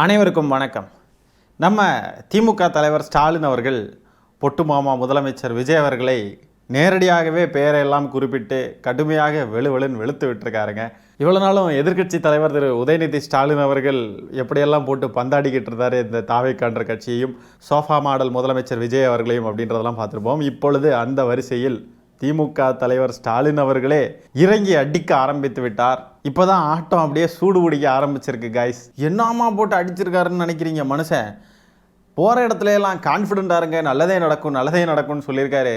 அனைவருக்கும் வணக்கம். நம்ம திமுக தலைவர் ஸ்டாலின் அவர்கள் பொட்டு மாமா முதலமைச்சர் விஜய் அவர்களை நேரடியாகவே பெயரெல்லாம் குறிப்பிட்டு கடுமையாக வெளுவெளுன்னு வெளுத்து விட்டுருக்காருங்க. இவ்வளோ நாளும் எதிர்க்கட்சி தலைவர் திரு உதயநிதி ஸ்டாலின் அவர்கள் எப்படியெல்லாம் போட்டு பந்தாடிக்கிட்டு இருந்தார் இந்த தாவேக்கான்ற கட்சியையும் சோஃபா மாடல் முதலமைச்சர் விஜய் அவர்களையும் அப்படின்றதெல்லாம் பார்த்துருப்போம். இப்பொழுது அந்த வரிசையில் திமுக தலைவர் ஸ்டாலின் அவர்களே இறங்கி அடிக்க ஆரம்பித்து விட்டார். இப்போதான் ஆட்டம் அப்படியே சூடு பிடிக்க ஆரம்பிச்சிருக்கு கைஸ். என்னாமா போட்டு அடிச்சிருக்காருன்னு நினைக்கிறீங்க? மனுஷன் போகிற இடத்துல எல்லாம் கான்ஃபிடென்ட்டாக இருங்க, நல்லதே நடக்கும் நல்லதே நடக்கும்னு சொல்லியிருக்காரு.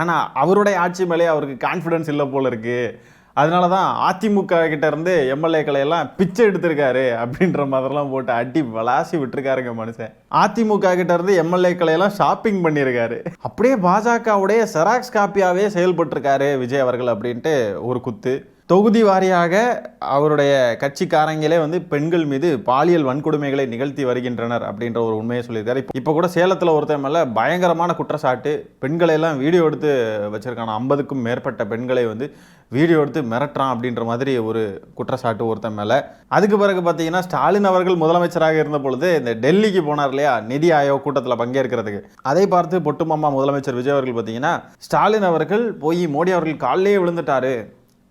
ஆனால் அவருடைய ஆட்சி மேலே அவருக்கு கான்ஃபிடென்ஸ் இல்லை போல இருக்குது. அதனால தான் அதிமுக கிட்ட இருந்து எம்எல்ஏக்களை எல்லாம் பிச்சை எடுத்திருக்காரு அப்படின்ற மாதிரிலாம் போட்டு அடி விளாசி விட்டுருக்காருங்க மனுஷன். அதிமுக கிட்ட இருந்து எம்எல்ஏக்களை எல்லாம் ஷாப்பிங் பண்ணியிருக்காரு. அப்படியே பாஜகவுடைய செராக்ஸ் காப்பியாவே செயல்பட்டிருக்காரு விஜய் அவர்கள் அப்படின்ட்டு ஒரு குத்து. தொகுதி வாரியாக அவருடைய கட்சிக்காரங்களே பெண்கள் மீது பாலியல் வன்கொடுமைகளை நிகழ்த்தி வருகின்றனர் அப்படின்ற ஒரு உண்மையை சொல்லியிருக்காரு. இப்போ கூட சேலத்தில் ஒருத்தன் மேலே பயங்கரமான குற்றச்சாட்டு, பெண்களை எல்லாம் வீடியோ எடுத்து வச்சிருக்கான 50க்கும் மேற்பட்ட பெண்களை வீடியோ எடுத்து மிரட்டுறான் அப்படின்ற மாதிரி ஒரு குற்றச்சாட்டு ஒருத்தன் மேலே. அதுக்கு பிறகு பார்த்தீங்கன்னா ஸ்டாலின் அவர்கள் முதலமைச்சராக இருந்த பொழுது இந்த டெல்லிக்கு போனார் இல்லையா, நிதி ஆயோக் கூட்டத்தில் பங்கேற்கிறதுக்கு. அதை பார்த்து பொட்டுமாமா முதலமைச்சர் விஜய் அவர்கள் பார்த்தீங்கன்னா ஸ்டாலின் அவர்கள் போய் மோடி அவர்கள் காலிலேயே விழுந்துட்டாரு,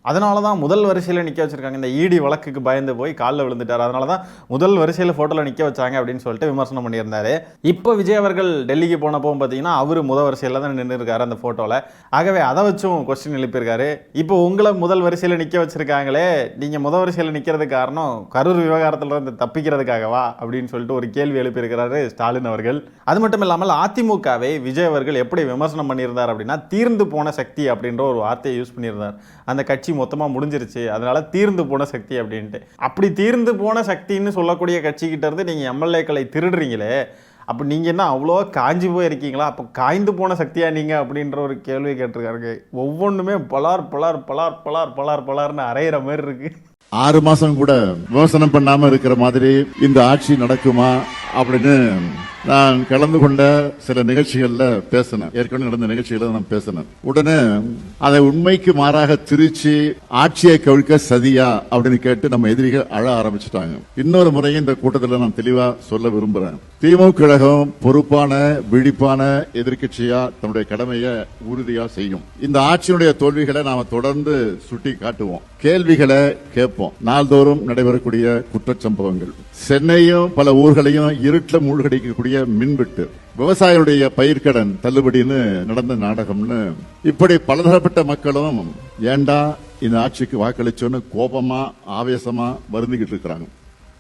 அதனால தான் முதல் வரிசையில் நிற்க வச்சுருக்காங்க, இந்த இடி வழக்குக்கு பயந்து போய் காலில் விழுந்துட்டார், அதனால தான் முதல் வரிசையில் ஃபோட்டோவில் நிற்க வச்சாங்க அப்படின்னு சொல்லிட்டு விமர்சனம் பண்ணியிருந்தாரு. இப்போ விஜய் அவர்கள் டெல்லிக்கு போனப்போ பார்த்தீங்கன்னா அவர் முதல் வரிசையில் தான் நின்று இருக்காரு அந்த ஃபோட்டோவில். ஆகவே அதை வச்சும் கொஸ்டின் எழுப்பியிருக்காரு. இப்போ உங்களை முதல் வரிசையில் நிற்க வச்சுருக்காங்களே, நீங்கள் முதல் வரிசையில் நிற்கிறதுக்கு காரணம் கரூர் விவகாரத்தில் இருந்து தப்பிக்கிறதுக்காகவா அப்படின்னு சொல்லிட்டு ஒரு கேள்வி எழுப்பியிருக்கிறாரு ஸ்டாலின் அவர்கள். அது மட்டும் இல்லாமல் அதிமுகவை விஜய் அவர்கள் எப்படி விமர்சனம் பண்ணியிருந்தார் அப்படின்னா, தீர்ந்து போன சக்தி அப்படின்ற ஒரு வார்த்தையை யூஸ் பண்ணியிருந்தார். அந்த கட்சி மொத்தமாக முடிஞ்சிருச்சு, அதனால தீர்ந்து போன சக்தி அப்படின்ட்டு. அப்படி தீர்ந்து போன சக்தின்னு சொல்லக்கூடிய கட்சிக்கிட்ட இருந்து நீங்கள் எம்எல்ஏக்களை திருடுறீங்களே, அப்போ நீங்கள் என்ன அவ்வளோ காஞ்சி போயிருக்கீங்களா? அப்போ காய்ந்து போன சக்தியா நீங்கள் அப்படின்ற ஒரு கேள்வி கேட்டிருக்காருங்க. ஒவ்வொன்றுமே பலார் பலார் பலார் பலார் பலார் பலார்னு அரைகிற மாதிரி இருக்கு. 6 மாசம் கூட விமர்சனம் பண்ணாம இருக்கிற மாதிரி இந்த ஆட்சி நடக்குமா அப்படின்னு நான் கலந்து கொண்ட சில நிகழ்ச்சிகள்ல பேசினேன். ஏற்கனவே நடந்த நிகழ்ச்சிகளை நான் பேசினேன். உடனே அதை உண்மைக்கு மாறாக திருச்சி ஆட்சியை கவிழ்க்க சதியா அப்படின்னு கேட்டு நம்ம எதிரிகள் அழ ஆரம்பிச்சுட்டாங்க. இன்னொரு முறையும் இந்த கூட்டத்தில் நான் தெளிவா சொல்ல விரும்புறேன். திமுக கழகம் பொறுப்பான விழிப்பான எதிர்கட்சியா தன்னுடைய கடமையை உறுதியா செய்யும். இந்த ஆட்சியினுடைய தோல்விகளை நாம தொடர்ந்து சுட்டி காட்டுவோம், கேள்விகளை கேட்போம். நாள்தோறும் நடைபெறக்கூடிய குற்றச்சம்பவங்கள், சென்னையும் பல ஊர்களையும் இருட்டில் மூழ்கடிக்கக்கூடிய மின்வெட்டு, விவசாயிகளுடைய பயிர்க்கடன் தள்ளுபடின்னு நடந்த நாடகம்னு இப்படி பலதரப்பட்ட மக்களும் ஏண்டா இந்த ஆட்சிக்கு வாக்களிச்சோன்னு கோபமா ஆவேசமா வருந்திக்கிட்டு இருக்கிறாங்க.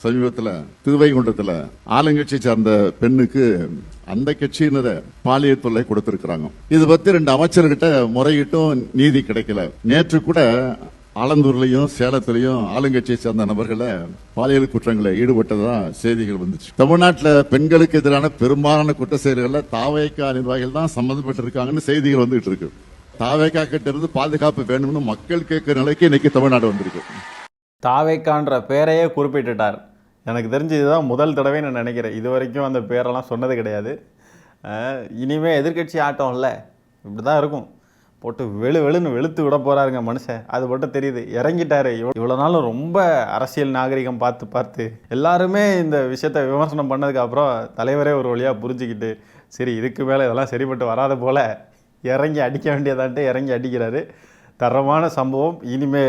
சமீபத்தில் திருவைகுண்டத்தில் ஆளுங்கட்சி சார்ந்த பெண்ணுக்கு அந்த கட்சியினரை பாலியல் தொல்லை கொடுத்திருக்கிறாங்க. இது பத்தி 2 அமைச்சர்கிட்ட முறையிட்டும் நீதி கிடைக்கல. நேற்று கூட ஆலந்தூர்லயும் சேலத்திலையும் ஆளுங்கட்சியை சேர்ந்த நபர்களை பாலியல் குற்றங்களை ஈடுபட்டதா செய்திகள் வந்துச்சு. தமிழ்நாட்டில் பெண்களுக்கு எதிரான பெரும்பாலான குற்ற செயல்களில் தாவேகா நிர்வாகிகள் தான் சம்பந்தப்பட்டிருக்காங்கன்னு செய்திகள் வந்துட்டு இருக்கு. தாவேகா கிட்ட இருந்து பாதுகாப்பு வேணும்னு மக்கள் கேட்கிற நிலைக்கு இன்னைக்கு தமிழ்நாடு வந்திருக்கு. தாவேக்கான்ற பேரையே குறிப்பிட்டுட்டார். எனக்கு தெரிஞ்சு இதுதான் முதல் தடவை நான் நினைக்கிறேன். இது வரைக்கும் அந்த பேரெல்லாம் சொன்னது கிடையாது. இனிமே எதிர்கட்சி ஆட்டம் இல்லை, இப்படி தான் இருக்கும். போட்டு வெளுன்னு வெளுத்து விட போகிறாருங்க மனுஷன். அது மட்டும் தெரியுது, இறங்கிட்டாரு. இவ்வளோ நாளும் ரொம்ப அரசியல் நாகரிகம் பார்த்து எல்லாருமே இந்த விஷயத்தை விமர்சனம் பண்ணதுக்கப்புறம் தலைவரே ஒரு வழியாக புரிஞ்சுக்கிட்டு, சரி இதுக்கு மேலே இதெல்லாம் சரிப்பட்டு வராத போல் இறங்கி அடிக்க வேண்டியதான்ட்டு இறங்கி அடிக்கிறாரு. தரமான சம்பவம் இனிமே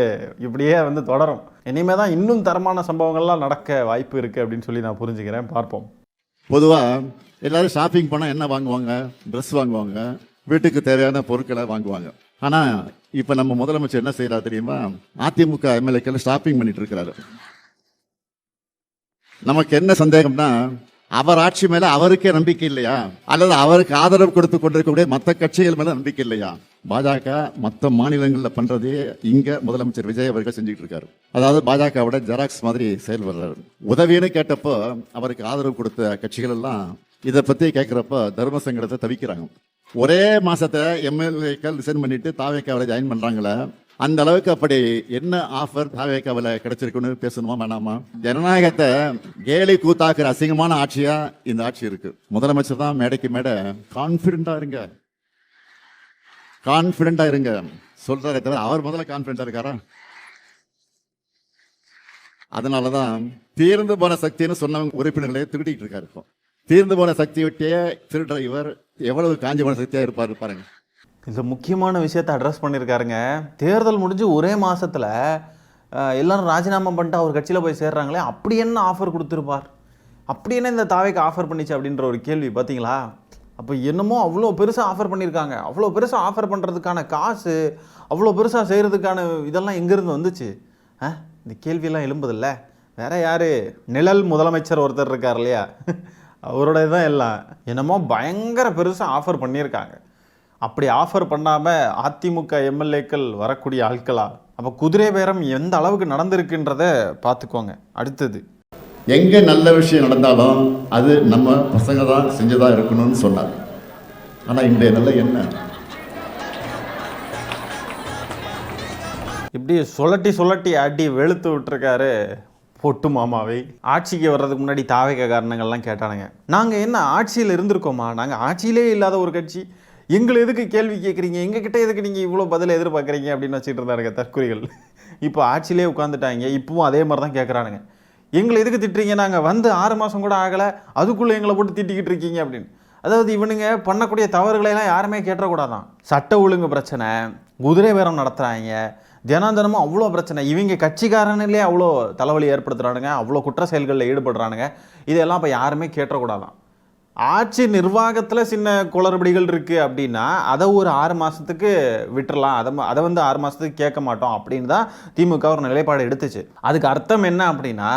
இப்படியே தொடரும். இனிமே தான் இன்னும் தரமான சம்பவங்கள்லாம் நடக்க வாய்ப்பு இருக்குது அப்படின்னு சொல்லி நான் புரிஞ்சுக்கிறேன். பார்ப்போம். பொதுவாக எல்லாரும் ஷாப்பிங் போனால் என்ன வாங்குவாங்க? ட்ரெஸ் வாங்குவாங்க, வீட்டுக்கு தேவையான பொருட்களை வாங்குவாங்க. ஆனா இப்ப நம்ம முதலமைச்சர் என்ன செய்யறாரு தெரியுமா? அதிமுக எம்எல்ஏக்கள் ஷாப்பிங் பண்ணிட்டு இருக்கிறாரு. நமக்கு என்ன சந்தேகம்னா, அவர் ஆட்சி மேல அவருக்கே நம்பிக்கை இல்லையா, அல்லது அவருக்கு ஆதரவு கொடுத்து கொண்டிருக்கக்கூடிய மற்ற கட்சிகள் மேல நம்பிக்கை இல்லையா? பாஜக மற்ற மாநிலங்களில் பண்றதே இங்க முதலமைச்சர் விஜய் அவர்கள் செஞ்சுட்டு இருக்காரு. அதாவது பாஜகவோட ஜெராக்ஸ் மாதிரி செயல்படுறாரு. உதவின்னு கேட்டப்போ அவருக்கு ஆதரவு கொடுத்த கட்சிகள் எல்லாம் இதை பத்தி கேட்கிறப்ப தர்ம சங்கடத்தை தவிக்கிறாங்க. ஒரே மாசத்தை எம்எல்ஏக்கள் ரிசைன் பண்ணிட்டு தாவேக்காவில் ஜாயின் பண்றாங்களே, அந்த அளவுக்கு அப்படி என்ன ஆஃபர் தாவேக்காவில் கிடைச்சிருக்குன்னு பேசணுமா வேணாமா? ஜனநாயகத்தை கேலி கூத்தாக்குற அசிங்கமான ஆட்சியா இந்த ஆட்சி இருக்கு. முதலமைச்சர் தான் மேடைக்கு மேடை கான்பிடண்டா இருங்க சொல்றாரே தவிர அவர் முதல்ல கான்பிடண்டா இருக்காரா? அதனாலதான் தீர்ந்து போன சக்தின்னு சொன்னவங்க உறுப்பினர்களே திருடிட்டு இருக்காரு. இப்போ தீர்ந்து போன சக்தி விட்டே திருடுற இவர் எவ்வளவு காஞ்சி போன சக்தியா இருப்பாரு பாருங்க. இந்த முக்கியமான விஷயத்தை அட்ரஸ் பண்ணியிருக்காருங்க. தேர்தல் முடிஞ்சு ஒரே மாசத்துல எல்லாரும் ராஜினாமா பண்ணிட்டு அவர் கட்சியில் போய் சேர்றாங்களே, அப்படி என்ன ஆஃபர் கொடுத்துருப்பார், அப்படி என்ன இந்த தாவைக்கு ஆஃபர் பண்ணிச்சு அப்படின்ற ஒரு கேள்வி பார்த்தீங்களா? அப்போ என்னமோ அவ்வளோ பெருசாக ஆஃபர் பண்ணியிருக்காங்க. அவ்வளோ பெருசாக ஆஃபர் பண்ணுறதுக்கான காசு, அவ்வளோ பெருசாக செய்கிறதுக்கான இதெல்லாம் எங்கேருந்து வந்துச்சு? இந்த கேள்வியெல்லாம் எழும்புதில்ல. வேற யார்? நிழல் முதலமைச்சர் ஒருத்தர் இருக்கார் இல்லையா, அவருடைய தான் எல்லாம். என்னமோ பயங்கர பெருசாக ஆஃபர் பண்ணியிருக்காங்க. அப்படி ஆஃபர் பண்ணாமல் அதிமுக எம்எல்ஏக்கள் வரக்கூடிய ஆட்களா? அப்போ குதிரை பேரம் எந்த அளவுக்கு நடந்திருக்குன்றத பார்த்துக்கோங்க. அடுத்தது, எங்க நல்ல விஷயம் நடந்தாலும் அது நம்ம பசங்க தான் செஞ்சதா இருக்கணும்னு சொன்னார். ஆனா இன்றைய நல்ல என்ன இப்படி சுழட்டி அடி வெளுத்து விட்டுருக்காரு பொட்டு மாமாவை. ஆட்சிக்கு வர்றதுக்கு முன்னாடி தாவைக்க காரணங்கள்லாம் கேட்டானுங்க. நாங்கள் என்ன ஆட்சியில் இருந்திருக்கோமா? நாங்கள் ஆட்சியிலே இல்லாத ஒரு கட்சி, எங்களை எதுக்கு கேள்வி கேட்குறீங்க, எங்ககிட்ட எதுக்கு நீங்கள் இவ்வளோ பதில் எதிர்பார்க்குறீங்க அப்படின்னு வச்சுட்டு இருந்தாருங்க தற்கொலைகள். இப்போ ஆட்சியிலே உட்காந்துட்டாங்க. இப்பவும் அதே மாதிரி தான் கேட்குறானுங்க. எங்களை எதுக்கு திட்டுறீங்க, நாங்கள் வந்து 6 மாதம் கூட ஆகலை, அதுக்குள்ளே எங்களை போட்டு திட்டிக்கிட்டு இருக்கீங்க அப்படின்னு. அதாவது இவனுங்க பண்ணக்கூடிய தவறுகளையெல்லாம் யாருமே கேட்டக்கூடாதான். சட்ட ஒழுங்கு பிரச்சனை, குதிரை பேரம் நடத்துகிறாங்க, தினமும் அவ்வளோ பிரச்சனை. இவங்க கட்சிக்காரனிலே அவ்வளோ தலைவலி ஏற்படுத்துகிறானுங்க, அவ்வளோ குற்ற செயல்களில் ஈடுபடுறானுங்க. இதெல்லாம் இப்போ யாருமே கேட்டக்கூடாதான். ஆட்சி நிர்வாகத்தில் சின்ன குளறுபடிகள் இருக்குது அப்படின்னா அதை ஒரு 6 மாதத்துக்கு விட்டுறலாம், அதை வந்து 6 மாதத்துக்கு கேட்க மாட்டோம் அப்படின்னு தான் திமுக ஒரு நிலைப்பாடு எடுத்துச்சு. அதுக்கு அர்த்தம் என்ன அப்படின்னா,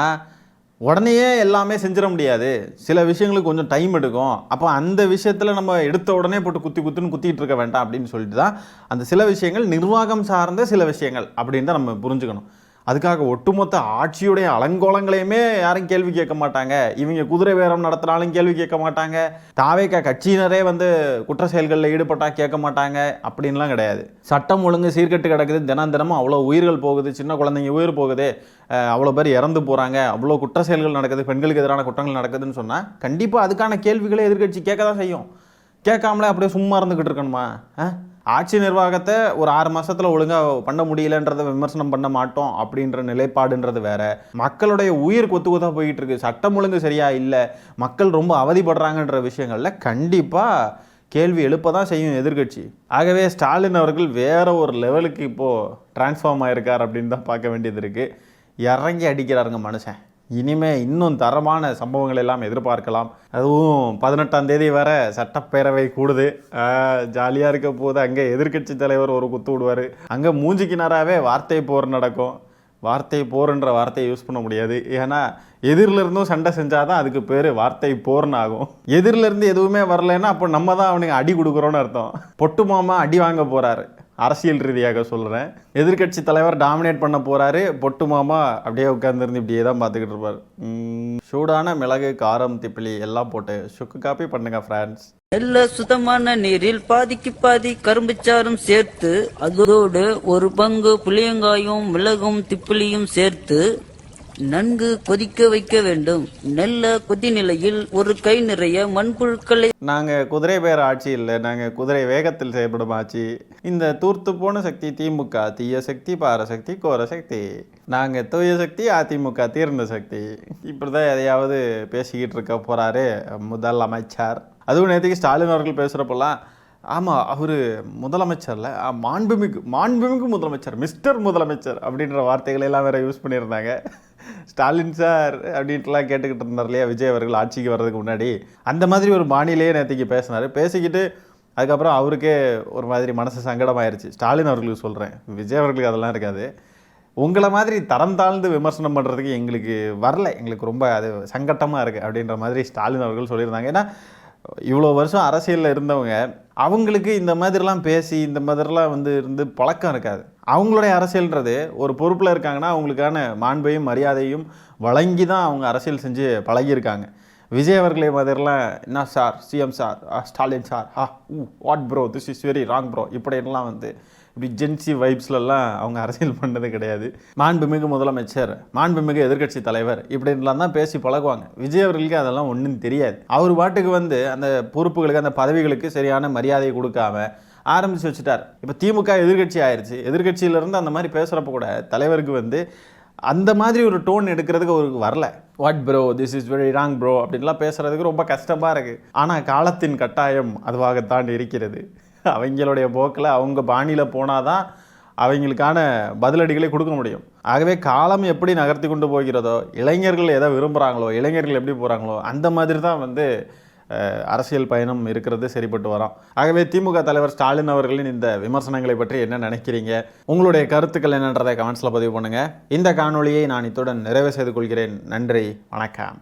உடனேயே எல்லாமே செஞ்சிட முடியாது, சில விஷயங்களுக்கு கொஞ்சம் டைம் எடுக்கும். அப்போ அந்த விஷயத்தில் நம்ம எடுத்த உடனே போட்டு குத்திட்டு இருக்க வேண்டாம் அப்படின்னு சொல்லிட்டு தான் அந்த சில விஷயங்கள் நிர்வாகம் சார்ந்த சில விஷயங்கள் அப்படின்னு தான் நம்ம புரிஞ்சுக்கணும். அதுக்காக ஒட்டுமொத்த ஆட்சியுடைய அலங்கோலங்களையுமே யாரும் கேள்வி கேட்க மாட்டாங்க. இவங்க குதிரை பேரம் நடத்தினாலும் கேள்வி கேட்க மாட்டாங்க. தாவேக்கா கட்சியினரே வந்து குற்ற செயல்களில் ஈடுபட்டா கேட்க மாட்டாங்க அப்படின்லாம் கிடையாது. சட்டம் ஒழுங்கு சீர்கெட்டு கிடக்குது, தினமும் அவ்வளோ உயிர்கள் போகுது, சின்ன குழந்தைங்க உயிர் போகுது, அவ்வளோ பேர் இறந்து போகிறாங்க, அவ்வளோ குற்ற செயல்கள் நடக்குது, பெண்களுக்கு எதிரான குற்றங்கள் நடக்குதுன்னு சொன்னால் கண்டிப்பாக அதுக்கான கேள்விகளை எதிர்கட்சி கேட்க தான் செய்யும். கேட்காமலே அப்படியே சும்மா இருந்துக்கிட்டு இருக்கணுமா? ஆட்சி நிர்வாகத்தை ஒரு 6 மாதத்தில் ஒழுங்காக பண்ண முடியலன்றதை விமர்சனம் பண்ண மாட்டோம் அப்படின்ற நிலைப்பாடுன்றது வேற. மக்களுடைய உயிர் கொத்தாக போய்கிட்டு இருக்கு, சட்டம் ஒழுங்கு சரியா இல்லை, மக்கள் ரொம்ப அவதிப்படுறாங்கன்ற விஷயங்களில் கண்டிப்பாக கேள்வி எழுப்ப தான் செய்யும் எதிர்கட்சி. ஆகவே ஸ்டாலின் அவர்கள் வேற ஒரு லெவலுக்கு இப்போது டிரான்ஸ்ஃபார்ம் ஆகிருக்கார் அப்படின்னு தான் பார்க்க வேண்டியது இருக்குது. இறங்கி அடிக்கிறாருங்க மனுஷன். இனிமே இன்னும் தரமான சம்பவங்கள் எல்லாம் எதிர்பார்க்கலாம். அதுவும் 18ஆம் தேதி வர சட்டப்பேரவை கூடுது, ஜாலியாக இருக்க போது. அங்கே எதிர்கட்சி தலைவர் ஒரு குத்து விடுவார், அங்கே மூஞ்சிக்கு நேராகவே வார்த்தை போர் நடக்கும். வார்த்தை போர்ன்ற வார்த்தையை யூஸ் பண்ண முடியாது, ஏன்னா எதிரிலிருந்தும் சண்டை செஞ்சாதான் அதுக்கு பேர் வார்த்தை போர்னு ஆகும். எதிரிலிருந்து எதுவுமே வரலைன்னா அப்போ நம்ம தான் அவனுக்கு அடி கொடுக்குறோன்னு அர்த்தம். பொட்டு மாமா அடி வாங்க போகிறாரு, அரசியல் ரீதியாக சொல்கிறேன். எதிர்கட்சி தலைவர் டாமினேட் பண்ண போகிறாரு, பொட்டு மாமா அப்படியே உட்காந்துருந்து இப்படியே தான் பார்த்துக்கிட்டு இருப்பார். சூடான மிளகு, காரம், திப்பிலி எல்லாம் போட்டு சுக்கு காப்பி பண்ணுங்க ஃப்ரெண்ட்ஸ். நல்ல சுத்தமான நீரில் பாதிக்கு பாதி கரும்புச்சாரும் சேர்த்து, அதோடு ஒரு பங்கு புளியங்காயும் மிளகும் திப்பிலியும் சேர்த்து நன்கு கொதிக்க வைக்க வேண்டும். நல்ல கொதி நிலையில் ஒரு கை நிறைய மண்புழுக்களை. நாங்கள் குதிரை பேர ஆட்சி இல்லை, நாங்கள் குதிரை வேகத்தில் செயல்படும் ஆட்சி. இந்த தூர்த்து போன சக்தி திமுக, தீய சக்தி பாரசக்தி கோரசக்தி. நாங்கள் தூய சக்தி, அதிமுக தீர்ந்த சக்தி. இப்படி தான் எதையாவது பேசிக்கிட்டு இருக்க போகிறாரு முதலமைச்சர். அதுவும் நேற்றுக்கு ஸ்டாலின் அவர்கள் பேசுகிறப்பெல்லாம், ஆமாம் அவர் முதலமைச்சரில் மாண்புமிகு முதலமைச்சர், மிஸ்டர் முதலமைச்சர் அப்படின்ற வார்த்தைகளை எல்லாம் வேறு யூஸ் பண்ணியிருந்தாங்க. ஸ்டாலின் சார் அப்படின்ட்டுலாம் கேட்டுக்கிட்டு இருந்தார் இல்லையா விஜய் அவர்கள் ஆட்சிக்கு வர்றதுக்கு முன்னாடி. அந்த மாதிரி ஒரு பாணியிலேயே நேற்றுக்கு பேசினார். பேசிக்கிட்டு அதுக்கப்புறம் அவருக்கே ஒரு மாதிரி மனசு சங்கடமாயிருச்சு. ஸ்டாலின் அவர்களுக்கு சொல்கிறேன், விஜய் அவர்களுக்கு அதெல்லாம் இருக்காது. உங்களை மாதிரி தரம் தாழ்ந்து விமர்சனம் பண்ணுறதுக்கு எங்களுக்கு வரல, எங்களுக்கு ரொம்ப அது சங்கட்டமாக இருக்குது அப்படின்ற மாதிரி ஸ்டாலின் அவர்கள் சொல்லியிருந்தாங்க. ஏன்னா இவ்வளோ வருஷம் அரசியலில் இருந்தவங்க, அவங்களுக்கு இந்த மாதிரிலாம் பேசி இந்த மாதிரிலாம் இருந்து பழக்கம் இருக்காது. அவங்களுடைய அரசியல்ன்றது ஒரு பொறுப்பில் இருக்காங்கன்னா அவங்களுக்கான மாண்பையும் மரியாதையும் வழங்கி தான் அவங்க அரசியல் செஞ்சு பழகியிருக்காங்க. விஜய் அவர்களே மாதிரிலாம், என்ன sir CM sir, Stalin sir, what bro, this is very wrong bro, இப்படிலாம் இப்படி ஜென்சி வைப்ஸ்லலாம் அவங்க அரசியல் பண்ணது கிடையாது. மாண்புமிகு முதலமைச்சர், மாண்புமிகு எதிர்கட்சி தலைவர் இப்படின்லாம் தான் பேசி பழகுவாங்க. விஜய் அவர்களுக்கு அதெல்லாம் ஒன்றும் தெரியாது. அவர் பாட்டுக்கு அந்த பொறுப்புகளுக்கு, அந்த பதவிகளுக்கு சரியான மரியாதையை கொடுக்காம ஆரம்பித்து வச்சுட்டார். இப்போ திமுக எதிர்கட்சி ஆயிடுச்சு. எதிர்கட்சியிலேருந்து அந்த மாதிரி பேசுகிறப்ப கூட தலைவருக்கு அந்த மாதிரி ஒரு டோன் எடுக்கிறதுக்கு அவருக்கு வரல. What bro, this is very wrong bro அப்படின்லாம் பேசுகிறதுக்கு ரொம்ப கஷ்டமாக இருக்குது. ஆனால் காலத்தின் கட்டாயம் அதுவாகத்தான் இருக்கிறது. அவங்களுடைய போக்கில் அவங்க பாணியில் போனால் தான் அவங்களுக்கான பதிலடிகளை கொடுக்க முடியும். ஆகவே காலம் எப்படி நகர்த்தி கொண்டு போகிறதோ, இளைஞர்கள் எதை விரும்புகிறாங்களோ, இளைஞர்கள் எப்படி போகிறாங்களோ அந்த மாதிரி தான் அரசியல் பயணம் இருக்கிறது சரிப்பட்டு வரோம். ஆகவே திமுக தலைவர் ஸ்டாலின் அவர்களின் இந்த விமர்சனங்களை பற்றி என்ன நினைக்கிறீங்க, உங்களுடைய கருத்துக்கள் என்னன்றதை கமெண்ட்ஸில் பதிவு பண்ணுங்கள். இந்த காணொளியை நான் இத்துடன் நிறைவு செய்து கொள்கிறேன். நன்றி, வணக்கம்.